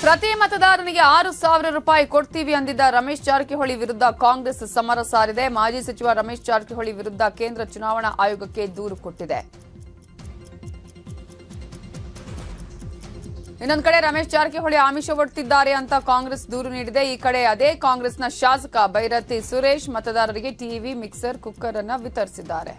ಪ್ರತಿ ಮತದಾರನಿಗೆ 6,000 ರೂಪಾಯಿ ಕೊಡ್ತೀವಿ ಅಂದಿದ್ದ ರಮೇಶ್ ಜಾರಕಿಹೊಳಿ ವಿರುದ್ಧ ಕಾಂಗ್ರೆಸ್ ಸಮರ ಸಾರಿದೆ. ಮಾಜಿ ಸಚಿವ ರಮೇಶ್ ಜಾರಕಿಹೊಳಿ ವಿರುದ್ಧ ಕೇಂದ್ರ ಚುನಾವಣಾ ಆಯೋಗಕ್ಕೆ ದೂರು ಕೊಟ್ಟಿದೆ. ಇನ್ನೊಂದು ಕಡೆ ರಮೇಶ್ ಜಾರಕಿಹೊಳಿ ಆಮಿಷ ಒಡ್ತಿದ್ದಾರೆ ಅಂತ ಕಾಂಗ್ರೆಸ್ ದೂರು ನೀಡಿದೆ. ಈ ಕಡೆ ಅದೇ ಕಾಂಗ್ರೆಸ್ನ ಶಾಸಕ ಬೈರತಿ ಸುರೇಶ್ ಮತದಾರರಿಗೆ ಟಿವಿ, ಮಿಕ್ಸರ್, ಕುಕ್ಕರ್ ಅನ್ನು ವಿತರಿಸಿದ್ದಾರೆ.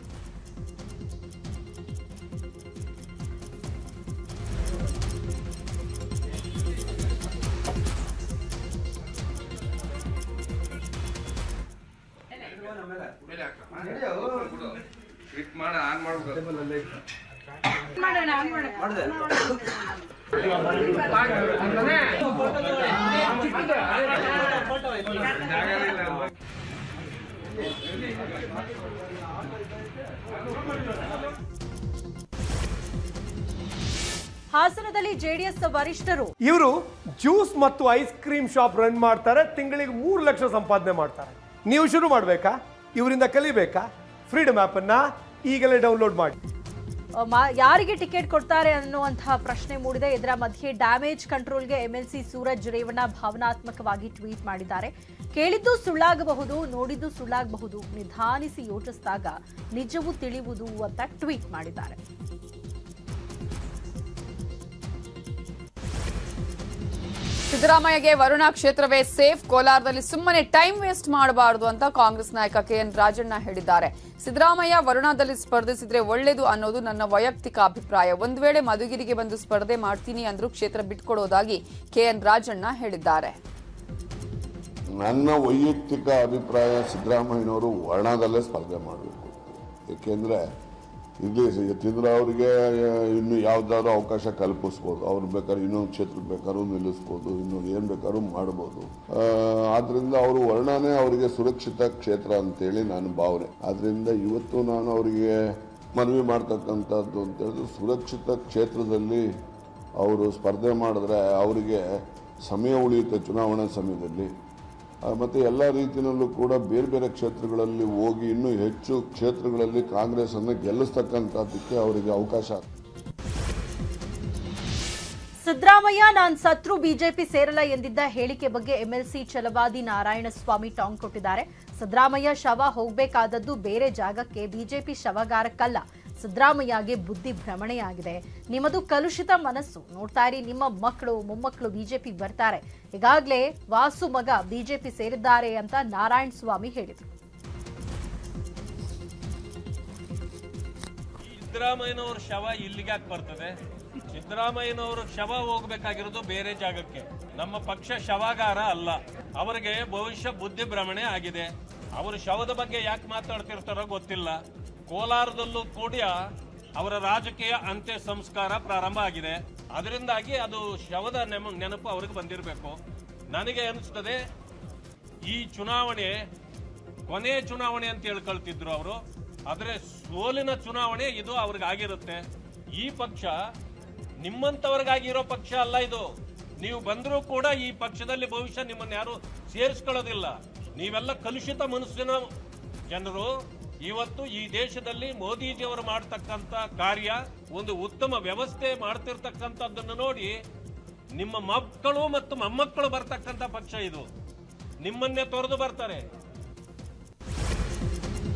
ಹಾಸನದಲ್ಲಿ ಜೆಡಿಎಸ್ ವರಿಷ್ಠರು ಇವರು ಜ್ಯೂಸ್ ಮತ್ತು ಐಸ್ ಕ್ರೀಮ್ ಶಾಪ್ ರನ್ ಮಾಡ್ತಾರೆ. ತಿಂಗಳಿಗೆ 3 ಲಕ್ಷ ಸಂಪಾದನೆ ಮಾಡ್ತಾರೆ. ನೀವು ಶುರು ಮಾಡಬೇಕಾ? ಇವರಿಂದ ಕಲಿಬೇಕಾ? ಫ್ರೀಡಮ್ ಆಪ್ ಅನ್ನ ಈಗಲೇ ಡೌನ್ಲೋಡ್ ಮಾಡಿ. ಯಾರಿಗೆ ಟಿಕೆಟ್ ಕೊಡ್ತಾರೆ ಅನ್ನುವಂತಹ ಪ್ರಶ್ನೆ ಮೂಡಿದೆ. ಇದರ ಮಧ್ಯೆ ಡ್ಯಾಮೇಜ್ ಕಂಟ್ರೋಲ್ಗೆ ಎಂಎಲ್ಸಿ ಸೂರಜ್ ರೇವಣ್ಣ ಭಾವನಾತ್ಮಕವಾಗಿ ಟ್ವೀಟ್ ಮಾಡಿದ್ದಾರೆ. ಕೇಳಿದ್ದು ಸುಳ್ಳಾಗಬಹುದು, ನೋಡಿದ್ದು ಸುಳ್ಳಾಗಬಹುದು, ನಿಧಾನಿಸಿ ಯೋಚಿಸಿದಾಗ ನಿಜವೂ ತಿಳಿಯುವುದು ಅಂತ ಟ್ವೀಟ್ ಮಾಡಿದ್ದಾರೆ. ಸಿದ್ದರಾಮಯ್ಯಗೆ ವರುಣಾ ಕ್ಷೇತ್ರವೇ ಸೇಫ್. ಕೋಲಾರದಲ್ಲಿ ಸುಮ್ಮನೆ ಟೈಮ್ ವೇಸ್ಟ್ ಮಾಡಬಾರದು ಅಂತ ಕಾಂಗ್ರೆಸ್ ನಾಯಕ ಕೆಎನ್ ರಾಜಣ್ಣ ಹೇಳಿದ್ದಾರೆ. ಸಿದ್ದರಾಮಯ್ಯ ವರುಣಾದಲ್ಲಿ ಸ್ಪರ್ಧಿಸಿದ್ರೆ ಒಳ್ಳೆಯದು ಅನ್ನೋದು ನನ್ನ ವೈಯಕ್ತಿಕ ಅಭಿಪ್ರಾಯ. ಒಂದು ವೇಳೆ ಮಧುಗಿರಿಗೆ ಬಂದು ಸ್ಪರ್ಧೆ ಮಾಡ್ತೀನಿ ಅಂದ್ರೂ ಕ್ಷೇತ್ರ ಬಿಟ್ಕೊಡೋದಾಗಿ ಕೆಎನ್ ರಾಜಣ್ಣ ಹೇಳಿದ್ದಾರೆ. ನನ್ನ ವೈಯಕ್ತಿಕ ಅಭಿಪ್ರಾಯ ಸಿದ್ದರಾಮಯ್ಯನವರು ವರ್ಣದಲ್ಲೇ ಸ್ಪರ್ಧೆ ಮಾಡಬೇಕು. ಏಕೆಂದರೆ ಇಲ್ಲಿ ಯತೀಂದ್ರ ಅವರಿಗೆ ಇನ್ನು ಯಾವುದಾದ್ರು ಅವಕಾಶ ಕಲ್ಪಿಸ್ಬೋದು. ಅವ್ರು ಬೇಕಾದ್ರೆ ಇನ್ನೊಂದು ಕ್ಷೇತ್ರ ಬೇಕಾದ್ರೂ ನಿಲ್ಲಿಸ್ಬೋದು, ಇನ್ನೊಂದು ಏನು ಬೇಕಾದ್ರೂ ಮಾಡ್ಬೋದು. ಆದ್ದರಿಂದ ಅವರು ವರ್ಣನೇ ಅವರಿಗೆ ಸುರಕ್ಷಿತ ಕ್ಷೇತ್ರ ಅಂತೇಳಿ ನಾನು ಭಾವನೆ. ಆದ್ದರಿಂದ ಇವತ್ತು ನಾನು ಅವರಿಗೆ ಮನವಿ ಮಾಡ್ತಕ್ಕಂಥದ್ದು ಅಂತ ಹೇಳಿದ್ರೆ, ಸುರಕ್ಷಿತ ಕ್ಷೇತ್ರದಲ್ಲಿ ಅವರು ಸ್ಪರ್ಧೆ ಮಾಡಿದ್ರೆ ಅವರಿಗೆ ಸಮಯ ಉಳಿಯುತ್ತೆ ಚುನಾವಣಾ ಸಮಯದಲ್ಲಿ. ಮತ್ತು ಎಲ್ಲ ರೀತಿಯಲ್ಲೂ ಕೂಡ ಬೇರೆ ಬೇರೆ ಕ್ಷೇತ್ರಗಳಲ್ಲಿ ಹೋಗಿ ಇನ್ನೂ ಹೆಚ್ಚು ಕ್ಷೇತ್ರಗಳಲ್ಲಿ ಕಾಂಗ್ರೆಸ್ ಅನ್ನು ಗೆಲ್ಲಿಸ್ತಕ್ಕಂಥದ್ದಕ್ಕೆ ಅವರಿಗೆ ಅವಕಾಶ. ಸಿದ್ದರಾಮಯ್ಯ ನಾನ್ ಸತ್ರು ಬಿಜೆಪಿ ಸೇರಲ್ಲ ಎಂದಿದ್ದ ಹೇಳಿಕೆ ಬಗ್ಗೆ ಎಂಎಲ್ಸಿ ಛಲವಾದಿ ನಾರಾಯಣಸ್ವಾಮಿ ಟಾಂಗ್ ಕೊಟ್ಟಿದ್ದಾರೆ. ಸಿದ್ದರಾಮಯ್ಯ ಶವ ಹೋಗಬೇಕಾದದ್ದು ಬೇರೆ ಜಾಗಕ್ಕೆ, ಬಿಜೆಪಿ ಶವಗಾರಕ್ಕಲ್ಲ. ಸಿದ್ದರಾಮಯ್ಯಗೆ ಬುದ್ಧಿ ಭ್ರಮಣೆಯಾಗಿದೆ. ನಿಮ್ಮದು ಕಲುಷಿತ ಮನಸ್ಸು. ನೋಡ್ತಾ ಇರಿ, ನಿಮ್ಮ ಮಕ್ಕಳು ಮೊಮ್ಮಕ್ಕಳು ಬಿಜೆಪಿ ಬರ್ತಾರೆ. ಈಗಾಗಲೇ ವಾಸು ಮಗ ಬಿಜೆಪಿ ಸೇರಿದ್ದಾರೆ ಅಂತ ನಾರಾಯಣ ಸ್ವಾಮಿ ಹೇಳಿದರು. ಸಿದ್ದರಾಮಯ್ಯನವರ ಶವ ಇಲ್ಲಿಗೆ ಬರ್ತದೆ. ಸಿದ್ದರಾಮಯ್ಯನವರ ಶವ ಹೋಗ್ಬೇಕಾಗಿರೋದು ಬೇರೆ ಜಾಗಕ್ಕೆ. ನಮ್ಮ ಪಕ್ಷ ಶವಾಗಾರ ಅಲ್ಲ. ಅವರಿಗೆ ಭವಿಷ್ಯ ಬುದ್ಧಿ ಭ್ರಮಣೆ ಆಗಿದೆ. ಅವರು ಶವದ ಬಗ್ಗೆ ಯಾಕೆ ಮಾತಾಡ್ತಿರ್ತಾರೋ ಗೊತ್ತಿಲ್ಲ. ಕೋಲಾರದಲ್ಲೂ ಕೂಡ ಅವರ ರಾಜಕೀಯ ಅಂತ್ಯ ಸಂಸ್ಕಾರ ಪ್ರಾರಂಭ ಆಗಿದೆ. ಅದರಿಂದಾಗಿ ಅದು ಶವದ ನೆನಪು ಅವ್ರಿಗೆ ಬಂದಿರಬೇಕು. ನನಗೆ ಅನಿಸ್ತದೆ ಈ ಚುನಾವಣೆ ಕೊನೆಯ ಚುನಾವಣೆ ಅಂತ ಹೇಳ್ಕೊಳ್ತಿದ್ರು ಅವರು. ಆದರೆ ಸೋಲಿನ ಚುನಾವಣೆ ಇದು ಅವ್ರಿಗಾಗಿರುತ್ತೆ. ಈ ಪಕ್ಷ ನಿಮ್ಮಂತವ್ರಿಗಾಗಿರೋ ಪಕ್ಷ ಅಲ್ಲ ಇದು. ನೀವು ಬಂದರೂ ಕೂಡ ಈ ಪಕ್ಷದಲ್ಲಿ ಭವಿಷ್ಯ ನಿಮ್ಮನ್ನು ಯಾರು ಸೇರಿಸ್ಕೊಳ್ಳೋದಿಲ್ಲ. ನೀವೆಲ್ಲ ಕಲುಷಿತ ಮನಸ್ಸಿನ ಜನರು. ಇವತ್ತು ಈ ದೇಶದಲ್ಲಿ ಮೋದಿಜಿಯವರು ಮಾಡ್ತಕ್ಕಂಥ ಕಾರ್ಯ, ಒಂದು ಉತ್ತಮ ವ್ಯವಸ್ಥೆ ಮಾಡ್ತಿರ್ತಕ್ಕಂಥದ್ದನ್ನು ನೋಡಿ ನಿಮ್ಮ ಮಕ್ಕಳು ಮತ್ತು ಮೊಮ್ಮಕ್ಕಳು ಬರ್ತಕ್ಕಂಥ ಪಕ್ಷ ಇದು. ನಿಮ್ಮನ್ನೇ ತೊರೆದು ಬರ್ತಾರೆ.